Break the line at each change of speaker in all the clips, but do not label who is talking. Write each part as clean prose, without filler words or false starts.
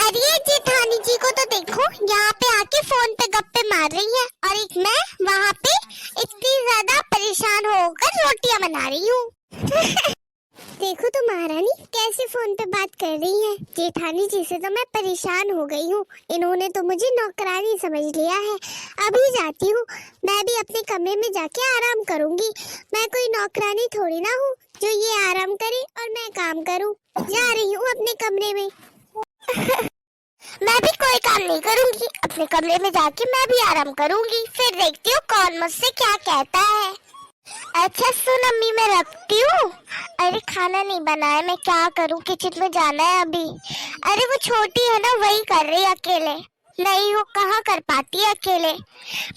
अरे जेठानी जी को तो देखो, यहाँ पे आके फोन पे गप्पे मार रही है और एक मैं वहाँ पे इतनी ज्यादा परेशान होकर रोटियां बना रही हूँ। देखो तो महारानी कैसे फोन पे बात कर रही है। जेठानी जी से तो मैं परेशान हो गई हूँ, इन्होंने तो मुझे नौकरानी समझ लिया है। अभी जाती हूँ, मैं भी अपने कमरे में जाके आराम करूंगी। मैं कोई नौकरानी थोड़ी ना हूँ जो ये आराम करे और मैं काम करूँ। जा रही हूँ अपने कमरे में। मैं भी कोई काम नहीं करूंगी, अपने कमरे में जाके मैं भी आराम करूंगी, फिर देखती हूँ कौन मुझसे क्या कहता है। अच्छा सुन अम्मी, मैं रखती हूँ। अरे खाना नहीं बना है, मैं क्या करूँ, किचन में जाना है अभी। अरे वो छोटी है ना, वही कर रही है अकेले, नहीं वो कहाँ कर पाती है अकेले।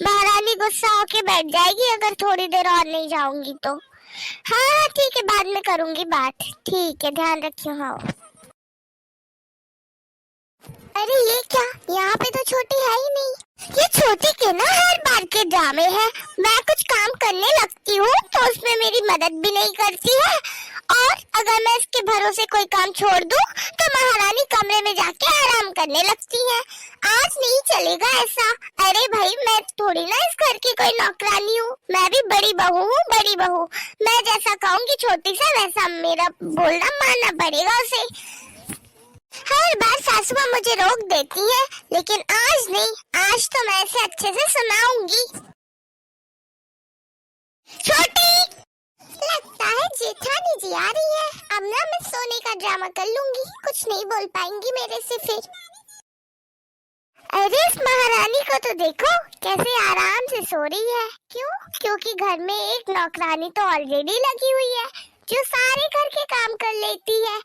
महारानी गुस्सा होके बैठ जाएगी अगर थोड़ी देर और नहीं जाऊंगी तो। हाँ ठीक है, बाद में करूंगी बात। ठीक है, ध्यान रखियो। हाँ अरे ये क्या, यहाँ पे तो छोटी है ही नहीं। ये छोटी के ना हर बार के ड्रामे हैं। मैं कुछ काम करने लगती हूँ तो उसमें मेरी मदद भी नहीं करती है, और अगर मैं इसके भरोसे कोई काम छोड़ दूँ तो महारानी कमरे में जाके आराम करने लगती है। आज नहीं चलेगा ऐसा। अरे भाई मैं थोड़ी ना इस घर की कोई नौकरानी हूँ, मैं भी बड़ी बहू हूँ, बड़ी बहू। मैं जैसा कहूँगी छोटी से वैसा मेरा बोलना मानना पड़ेगा उसे। हर बार सासू माँ मुझे रोक देती है, लेकिन आज नहीं, आज तो मैं इसे अच्छे से सुनाऊंगी। छोटी, लगता है जेठानी जी आ रही है। अब ना मैं सोने का ड्रामा कर लूंगी, कुछ नहीं बोल पाएंगी मेरे से फिर। अरे इस महारानी को तो देखो कैसे आराम से सो रही है। क्यों? क्योंकि घर में एक नौकरानी तो ऑलरेडी लगी हुई है जो सारे घर के काम कर लेती है,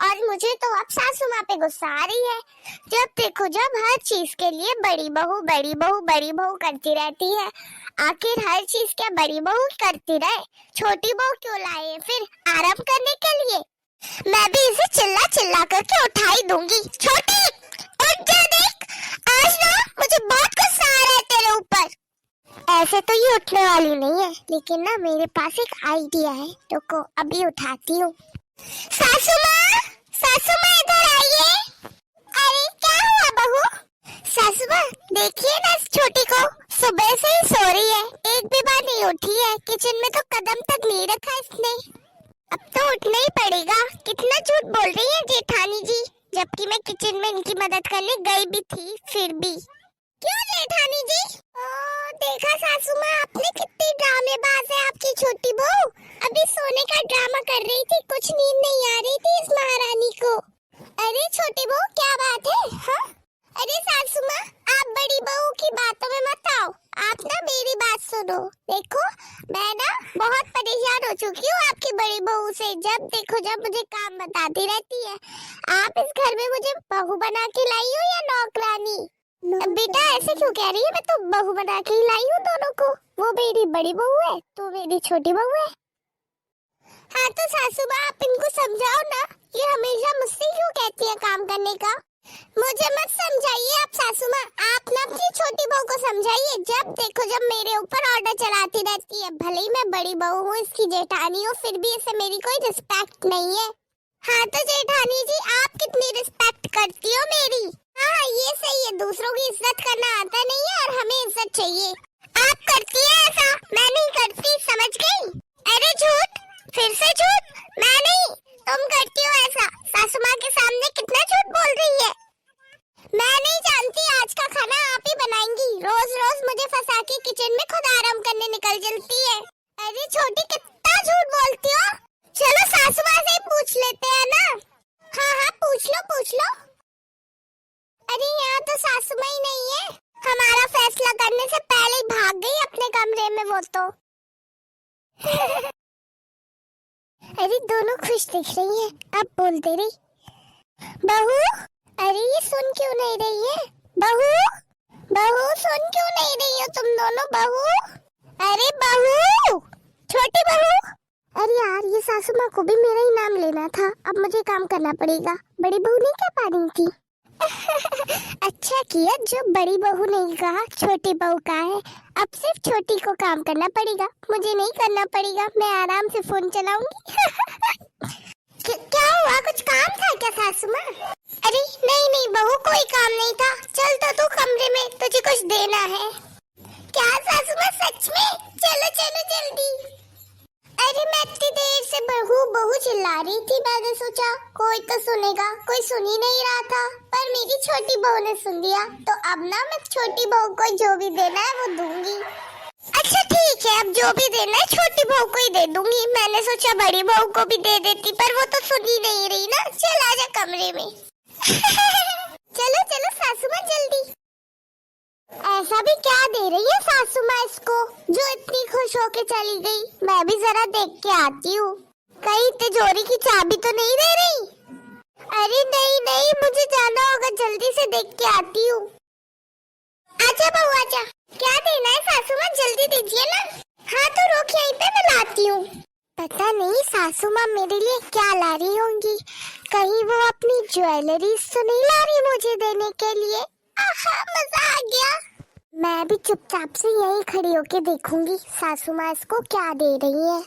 और मुझे तो अब सासू माँ पे गुस्सा आ रही है। जब देखो जब हर चीज के लिए बड़ी बहू बड़ी बहू बड़ी बहू करती रहती है। आखिर हर चीज क्या बड़ी बहू करती रहे, छोटी बहू क्यों लाए फिर आराम करने के लिए। मैं भी इसे चिल्ला चिल्ला करके उठा ही दूंगी। छोटी उठ जा, देख आज ना मुझे बहुत गुस्सा आ रहा है तेरे ऊपर। ऐसे तो ये उठने वाली नहीं है, लेकिन ना मेरे पास एक आइडिया है, रुको अभी उठाती हूँ। सासू माँ इधर आइए। अरे क्या हुआ बहू? सासू माँ देखिए ना इस छोटी को, सुबह से ही सो रही है, एक भी बार नहीं उठी है, किचन में तो कदम तक नहीं रखा इसने। अब तो उठना ही पड़ेगा। कितना झूठ बोल रही है जेठानी जी, जबकि मैं किचन में इनकी मदद करने गई भी थी फिर भी। क्यों जेठानी जी? देखा सासू माँ, आपने कितनी ड्रामेबाज है आपकी छोटी बहू। अभी सोने का ड्रामा कर रही थी, कुछ नींद नहीं आ रही थी इस महारानी को। अरे छोटी बहू क्या बात है? हाँ? अरे सासू माँ, आप बड़ी बहू की बातों में मत आओ, आप ना मेरी बात सुनो। देखो मैं ना बहुत परेशान हो चुकी हूँ आपकी बड़ी बहू से। जब देखो जब मुझे काम बताती रहती है। आप इस घर में मुझे बहू बना के लाई हो या नौकरानी? बेटा ऐसे क्यों कह रही है, मैं तो बहू बना के ही लाई हूँ दोनों को। वो मेरी बड़ी बहू है, तो मेरी छोटी बहू है। हाँ तो सासू माँ आप इनको समझाओ ना, ये हमेशा मुझसे क्यों कहती है काम करने का। मुझे मत समझाइए आप सासू माँ, आप ना अपनी छोटी बहू को समझाइए। जब देखो जब मेरे ऊपर ऑर्डर चलाती रहती है। भले ही मैं बड़ी बहू हूँ, इसकी जेठानी हूँ, फिर भी इसे मेरी कोई रिस्पेक्ट नहीं है। हाँ तो जेठानी जी आप कितनी रिस्पेक्ट करती हो मेरी? हाँ ये सही है, दूसरों की इज्जत करना आता नहीं है और हमें इज्जत चाहिए। आप करती है ऐसा, मैं नहीं करती, समझ गई? अरे झूठ, फिर से झूठ। मैं नहीं, तुम करती हो ऐसा। सासू माँ के सामने कितना झूठ बोल रही है। मैं नहीं जानती, आज का खाना आप ही बनाएंगी। रोज रोज मुझे फंसा के किचन में खुद आराम करने निकल चलती है। अरे छोटी कितना झूठ बोलती हो। चलो सासू माँ से पूछ लेते हैं ना। हाँ पूछ लो। अरे यहाँ तो सासू माँ ही नहीं है, हमारा फैसला करने से पहले ही भाग गई अपने कमरे में वो तो। अरे दोनों खुश दिख रही हैं, अब बोलते रही। बहू, अरे ये सुन क्यों नहीं रही है? बहू सुन क्यों नहीं रही हो तुम दोनों? बहू, अरे बहू, छोटी बहू। अरे यार ये सासू माँ को भी मेरा ही नाम लेना था, अब मुझे काम करना पड़ेगा। बड़ी बहू ने क्या पानी थी। अच्छा किया जो बड़ी बहू ने कहा छोटी बहू का है। अब सिर्फ छोटी को काम करना पड़ेगा, मुझे नहीं करना पड़ेगा, मैं आराम से फोन चलाऊंगी। क्या हुआ, कुछ काम था क्या सासू माँ? अरे नहीं बहू कोई सुन ही नहीं रहा था, पर मेरी छोटी बहू ने सुन लिया, तो अब ना मैं छोटी बहू को जो भी देना है वो दूंगी। अच्छा ठीक है, अब जो भी देना है छोटी बहू को ही दे दूंगी। मैंने सोचा बड़ी बहू को भी दे देती, पर वो तो सुन ही नहीं रही ना। चल आजा कमरे में। चलो चलो सासू माँ जल्दी। ऐसा भी क्या दे रही है सासू माँ इसको, जो इतनी खुश होके चली गई। मैं भी जरा देख के आती हूँ, कहीं तिजोरी की चाबी तो नहीं दे रही। अरे नहीं नहीं, मुझे जाना होगा, जल्दी से देख के आती हूँ। आजा बहू आजा। क्या देना है सासू माँ, जल्दी दीजिए ना। हाँ तो रोक यहीं पे, मैं लाती हूँ। पता नहीं सासू माँ मेरे लिए क्या ला रही होंगी, कहीं वो अपनी ज्वेलरी तो नहीं ला रही मुझे देने के लिए। आहा मजा आ गया। मैं भी चुपचाप से यहीं खड़ी होके देखूंगी सासू माँ इसको क्या दे रही है।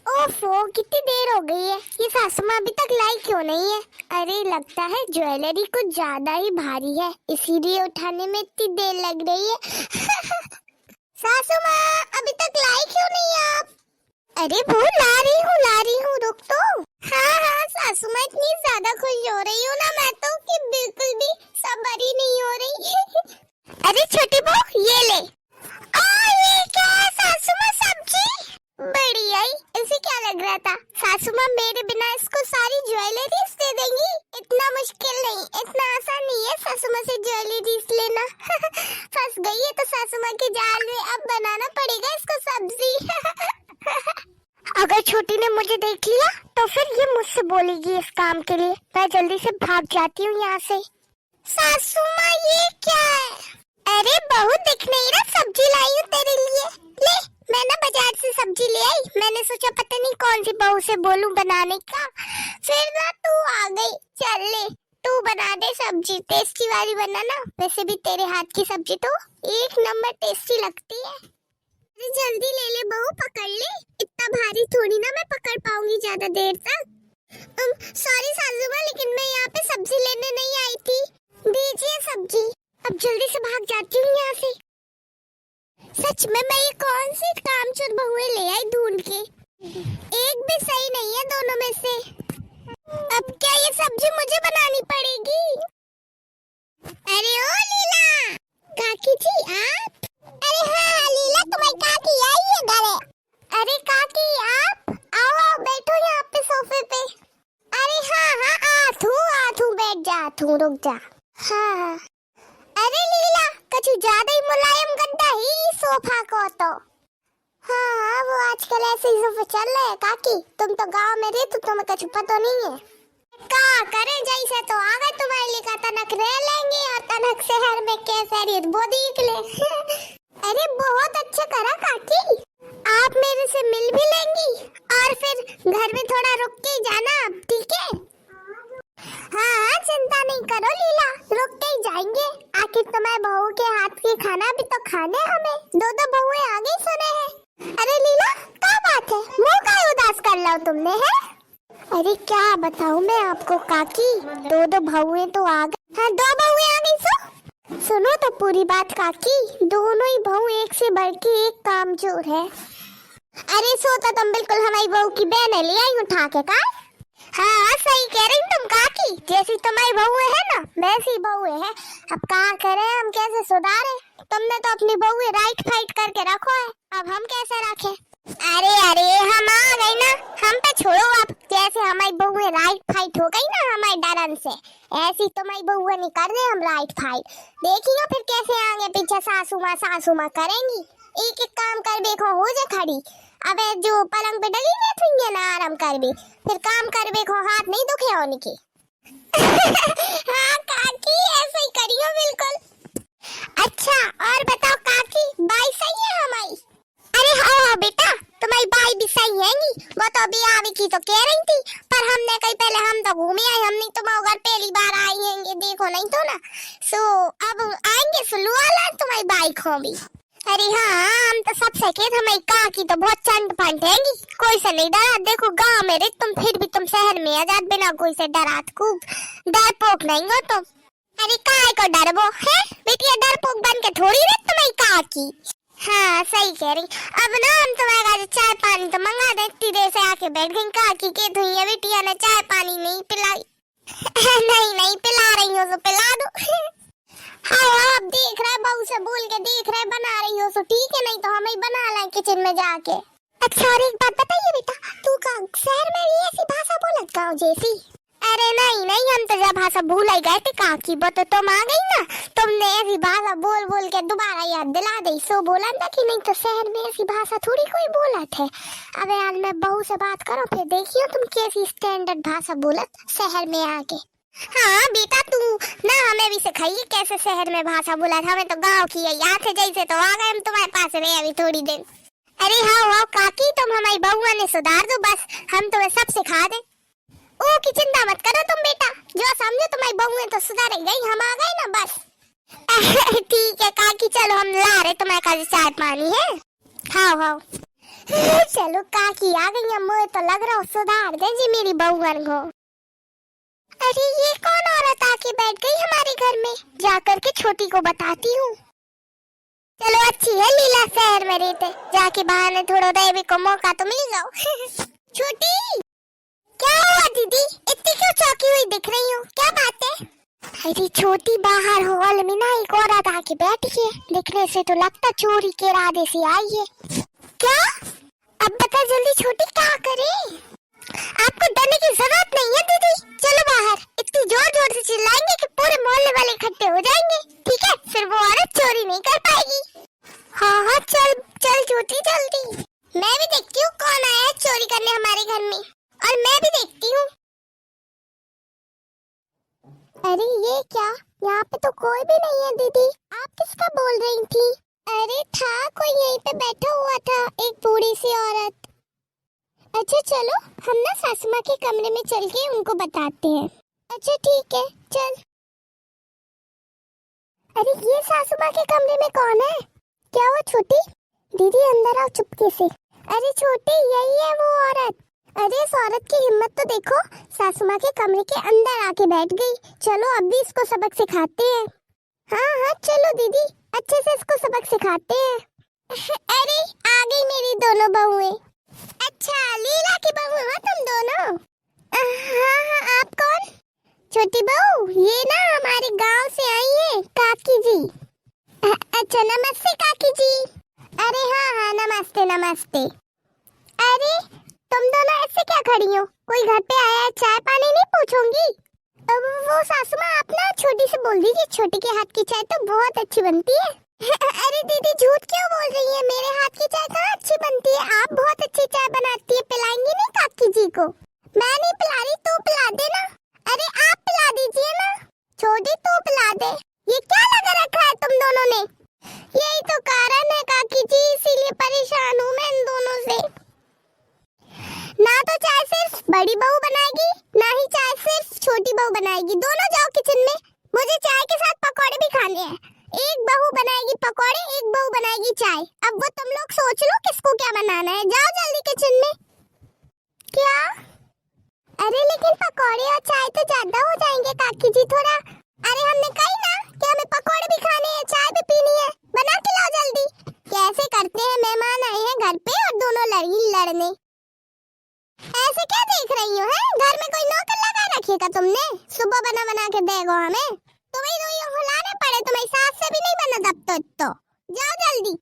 ओफो कितनी देर हो गई है, ये सासू माँ अभी तक लाई क्यों नहीं है। अरे लगता है ज्वेलरी कुछ ज्यादा ही भारी है, इसीलिए उठाने में इतनी देर लग रही है। सासू माँ अभी तक लाई क्यों नहीं आप। अरे वो ला रही हूँ रुक तो। हाँ सासू माँ इतनी ज्यादा खुश हो रही हूँ ना मैं तो, कि बिल्कुल भी सब्र ही नहीं हो रही। अरे छोटी बहू ये ले। ये क्या है सासू माँ, सब्जी। बढ़िया ही, इसे क्या लग रहा था सासू माँ मेरे बिना इसको सारी ज्वेलरीज दे देंगी। इतना मुश्किल नहीं, इतना आसान नहीं है सासू माँ से ज्वेलरीज लेना। फंस गई है तो सासू माँ के जाल में, अब बनाना पड़ेगा इसको सब्जी। अगर छोटी ने मुझे देख लिया तो फिर ये मुझसे बोलेगी इस काम के लिए। मैं जल्दी से भाग जाती हूँ यहाँ से। सासू माँ ये क्या है। अरे बहू दिख नहीं रहा, सब्जी लाई हूँ तेरे लिए, ले। मैं ना बाजार से सब्जी ले आई, मैंने सोचा पता नहीं कौन सी बहू से बोलूं बनाने का, फिर ना तू आ गई। चल ले तू बना दे सब्जी, टेस्टी वाली बनाना। वैसे भी तेरे हाथ की सब्जी तो एक नंबर टेस्टी लगती है। अरे जल्दी ले ले बहू, पकड़ ले, इतना भारी थोड़ी ना मैं पकड़ पाऊंगी ज्यादा देर तक। सॉरी सासू माँ, लेकिन मैं यहाँ पे सब्जी लेने नहीं आई थी। दीजिए सब्जी, अब जल्दी से भाग जाती हूँ यहाँ से। सच में मैं ये कौन सी कामचोर बहुएं ले आई ढूंढ के, एक भी सही नहीं है दोनों में से। अब क्या ये सब्जी मुझे बनानी पड़ेगी। अरे ओ लीला, काकी जी आप। अरे हाँ लीला, तुम्हारी काकी आई है घरे। अरे काकी आप आओ आओ, बैठो यहाँ पे सोफे पे। अरे हाँ आथू बैठ जा, आथू रुक जा। हाँ अरे लीला, कछु ज्यादा ही मुलायम गद्दा ही सोफा को तो। हाँ वो आजकल ऐसे ही सोफे चल रहे हैं काकी, तुम तो गांव में रहते, तुम्हें कछु पता नहीं है। का करे जैसे तो आ गए तुम्हारे लिए, का तनक रह लेंगे और तनक शहर में कैसे वो देख ले। अरे बहुत अच्छा करा काकी, आप मेरे से मिल भी लेंगी और फिर घर में थोड़ा रुक के जाना, ठीक है। हाँ चिंता नहीं करो लीला, रुक के ही जाएंगे, आखिर तुम्हारे बहू के हाथ की खाना भी तो खाने हमें। दो बहुएं आगे सुने हैं। अरे लीला क्या बात है, मुंह का उदास कर लो तुमने है। अरे क्या बताऊं मैं आपको काकी, दो बहुएं तो आ गई। हाँ 2 बहुएं आ गई। सुनो तो पूरी बात काकी, दोनों ही बहू एक से बढ़ के एक कामचोर है। अरे सो तो तुम बिल्कुल हमारी बहू की बहन ले आई उठा के का। हाँ सही कह रही तुम काकी, जैसी तुम्हारी बहुएं है ना वैसी बहुएं है। अब क्या करें, हम कैसे सुधारे। तुमने तो अपनी बहुएं राइट फाइट करके रखो है, अब हम कैसे रखें। अरे हम आ गए ना, हम पे छोड़ो अब। जैसे हमारी बहुएं राइट फाइट हो गई ना हमारे डरन से, ऐसी तुम्हारी बहुएं नहीं कर रहे हम राइट फाइट। देखियो फिर कैसे आगे पीछे सासू माँ करेंगी। एक एक काम कर देखो हो जा खड़ी। अबे जो पलंग पे डली बैठेंगे ना आराम कर भी, फिर काम कर देखो हाथ नहीं दुखे होने की। हाँ काकी ऐसे ही करियो बिल्कुल। अच्छा और बताओ काकी, बाई सही है हमारी। अरे हाँ बेटा, तुम्हारी बाई भी सही हैगी, वो तो अभी आवे की तो कह रही थी, पर हमने कहीं पहले हम तो घूमे आए, हम नहीं तुम्हारे घर पहली बार आई हैंगे, देखो नहीं तो ना। सो अब आएंगे सुलू वाला तुम्हारी बाई को भी। अरे हाँ हम तो सबसे कहते, हमारी काकी तो बहुत चंट फंट हैगी, कोई से नहीं डरा। देखो गांव में रहे तुम, फिर भी तुम शहर में आजाद बिना कोई से डरात खूब डरपोक नहीं हो तुम। अरे काय को डरबो है बेटिया, डरपोक बन के थोड़ी रहे तुम्हारी काकी। हाँ सही कह रही। अब ना हम तुम्हारे चाय पानी तो मंगा दे, इतनी देर से आके बैठ गई काकी के धुइया, बेटिया ने चाय पानी नहीं पिलाई। नहीं नहीं, पिला रही हो तो पिला दो। हाँ अब देख रहा है, बहू से बोल के देख रहा है, बना रही हो तो ठीक है, नहीं तो हम ही बना लें किचन में जाके। अच्छा और एक बात बताइए बेटा, तू का शहर में भी ऐसी भाषा बोलत गाँव जैसी? अरे नहीं नहीं, हम तो जब भाषा भूल ही गए थे काकी, वो तो तुम आ गई ना, तुमने ऐसी भाषा बोल बोल के दोबारा याद दिला दी, सो बोला था कि नहीं तो शहर में ऐसी भाषा थोड़ी कोई बोला थे। अबे यार मैं बहू से बात करो, फिर देखियो तुम कैसी स्टैंडर्ड भाषा बोलत शहर में आके। हाँ बेटा तू ना हमें भी सिखाइए कैसे शहर में भाषा बोला था, हमें तो गाँव की है, यहाँ से जैसे तो आ गए हम तुम्हारे पास रहे अभी थोड़ी दिन। अरे हाँ काकी, तुम हमारी बहुआ ने सुधार दो बस, हम तुम्हें सब सिखा दे। ओ की चिंता मत करो तुम बेटा, जो समझो तुम्हारी बहू है तो सुधार गई, हम आ गए ना बस। ठीक है काकी, चलो हम ला रहे तुम्हारे पास चाय पानी है, खाओ खाओ। चलो काकी आ गई, मुझे तो लग रहा सुधार दे जी मेरी बहुअन को। अरे ये कौन औरत आके बैठ गई हमारे घर में, जाकर के छोटी को बताती हूँ। चलो अच्छी है लीला शहर में रहते, जाके बाहर में थोड़ा देवी को मौका तो मिल जाओ। छोटी क्या हुआ दीदी, इतनी क्यों चौंकी हुई दिख रही हो, क्या बात है? अरे छोटी बाहर हॉल में ना एक औरत आके बैठी है, दिखने से तो लगता चोरी के इरादे से आई है। क्या? अब बता जल्दी छोटी क्या करे? आपको डरने की जरूरत नहीं है दीदी, चलो बाहर, इतनी जोर जोर से चिल्लाएंगे कि पूरे मोहल्ले वाले इकट्ठे हो जाएंगे, ठीक है? फिर वो औरत चोरी नहीं कर पाएगी। हाँ चल चल छोटी जल्दी, मैं भी देखती हूँ कौन आया है चोरी करने हमारे घर में, और मैं भी देखती हूँ। अरे ये क्या, यहाँ पे तो कोई भी नहीं है दीदी, आप किसका बोल रही थी? अरे था कोई यहीं पे बैठा हुआ था, एक बूढ़ी सी औरत। अच्छा चलो हम ना सासू माँ के कमरे में चल के उनको बताते हैं। अच्छा ठीक है चल। अरे ये सासू माँ के कमरे में कौन है? क्या हुआ छोटी? दीदी अंदर आओ चुपके से। अरे छोटी यही है वो औरत। अरे इस औरत की हिम्मत तो देखो, सासू माँ के कमरे के अंदर आके बैठ गई। चलो अब भी इसको सबक सिखाते हैं। हाँ हाँ चलो दीदी, अच्छे से इसको सबक सिखाते हैं। अरे आ गई मेरी दोनों बहुएं। अच्छा लीला की बहू हो तुम दोनों? हाँ हाँ आप कौन? छोटी बहू ये ना हमारे गांव से आई है काकी जी। अच्छा नमस्ते काकी जी। अरे हाँ हाँ नमस्ते नमस्ते। अरे तुम दोनों ऐसे क्या खड़ी हो, कोई घर पे आया है, चाय पानी नहीं पूछूंगी? अब वो सासू माँ आप ना छोटी से बोल दीजिए, छोटी के हाथ की चाय तो बहुत अच्छी बनती है। अरे दीदी झूठ क्यों बोल रही है, मेरे हाथ की चाय कहाँ अच्छी बनती है, आप बहुत अच्छी चाय बनाती है, पिलाएंगी नहीं काकी जी को? मैं नहीं पिला रही, तू पिला दे ना। अरे आप पिला दीजिए ना, छोटी तू पिला दे। ये क्या लगा रखा है तुम दोनों ने? यही तो कारण है काकी जी, इसीलिए परेशान हूँ मैं इन दोनों से। ना तो चाय सिर्फ बड़ी बहू बनाएगी, ना ही चाय सिर्फ छोटी बहू बनाएगी, दोनों जाओ किचन में, मुझे चाय के साथ पकौड़े भी खाने हैं। एक बहू बनाएगी पकौड़े, एक बहू बनाएगी चाय, अब वो तुम लोग सोच लो किसको क्या बनाना है, जाओ जल्दी किचन में। क्या? अरे लेकिन पकौड़े और चाय तो ज्यादा हो जाएंगे काकी जी थोड़ा। अरे हमने कही ना कि हमें पकौड़े भी खाने हैं, चाय भी पीनी है, बना के लाओ जल्दी। कैसे करते हैं, मेहमान आए हैं घर पे और दोनों लड़ने। ऐसे क्या देख रही हो, हैं? घर में कोई नौकर लगा रखिएगा तुमने, सुबह बना बना के देगो हमें, तुम्हें तो ये हुलाना पड़े, तुम्हारी सास से भी नहीं बना तब तो जाओ जल्दी।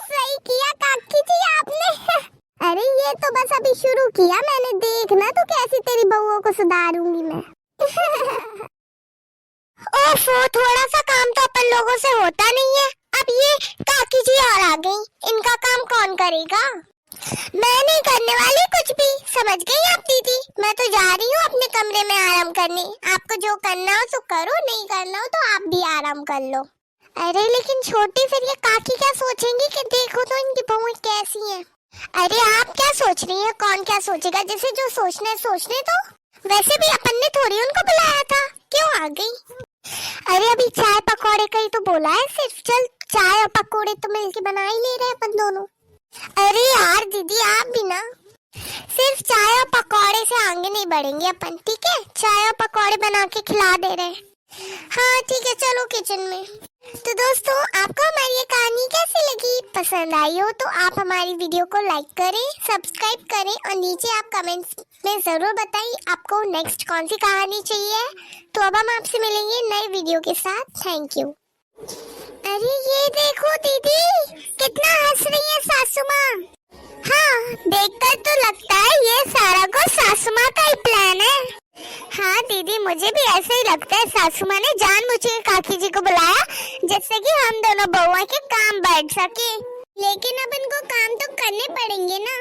सही किया काकी जी आपने। अरे ये तो बस अभी शुरू किया मैंने, देखना तो कैसी तेरी बहुओं को सुधारूंगी मैं। ओफो थोड़ा सा काम तो अपन लोगों से होता नहीं है, अब ये काकी जी और आ गई, इनका काम कौन करेगा? मैं नहीं करने वाली कुछ भी, समझ गई आप दीदी, मैं तो जा रही हूँ अपने कमरे में आराम करने, आपको जो करना हो तो करो, नहीं करना हो तो आप भी आराम कर लो। अरे लेकिन छोटी फिर ये काकी क्या सोचेंगी कि देखो तो इनकी बहुएं कैसी हैं। अरे आप क्या सोच रही हैं, कौन क्या सोचेगा, जिसे जो सोचना है सोचने दो, वैसे भी अपन ने थोड़ी उनको बुलाया था, क्यों आ गई? अरे अभी चाय पकौड़े का ही तो बोला है सिर्फ, चल चाय और पकौड़े तो मिलके बना ही ले रहे अपन दोनों। अरे यार दीदी आप भी ना, सिर्फ चाय और पकौड़े से आगे नहीं बढ़ेंगे अपन, ठीक है? चाय और पकौड़े बना के खिला दे रहे। हाँ ठीक है चलो किचन में। तो दोस्तों, आपको हमारी ये कहानी कैसी लगी? पसंद आई हो तो आप हमारी वीडियो को लाइक करें, सब्सक्राइब करें और नीचे आप कमेंट्स में जरूर बताइए आपको नेक्स्ट कौन सी कहानी चाहिए। तो अब हम आपसे मिलेंगे नए वीडियो के साथ। Thank you. अरे ये देखो दीदी, कितना हंस रही है सासू माँ। हाँ, देखकर तो लगता है ये सारा कुछ सासू माँ का ही प्लान है। हाँ दीदी, मुझे भी ऐसे ही लगता है। सासू माँ ने जानबूझ के काकी जी को बुलाया जिससे कि हम दोनों बहुआ के काम बैठ सके। लेकिन अब इनको काम तो करने पड़ेंगे ना।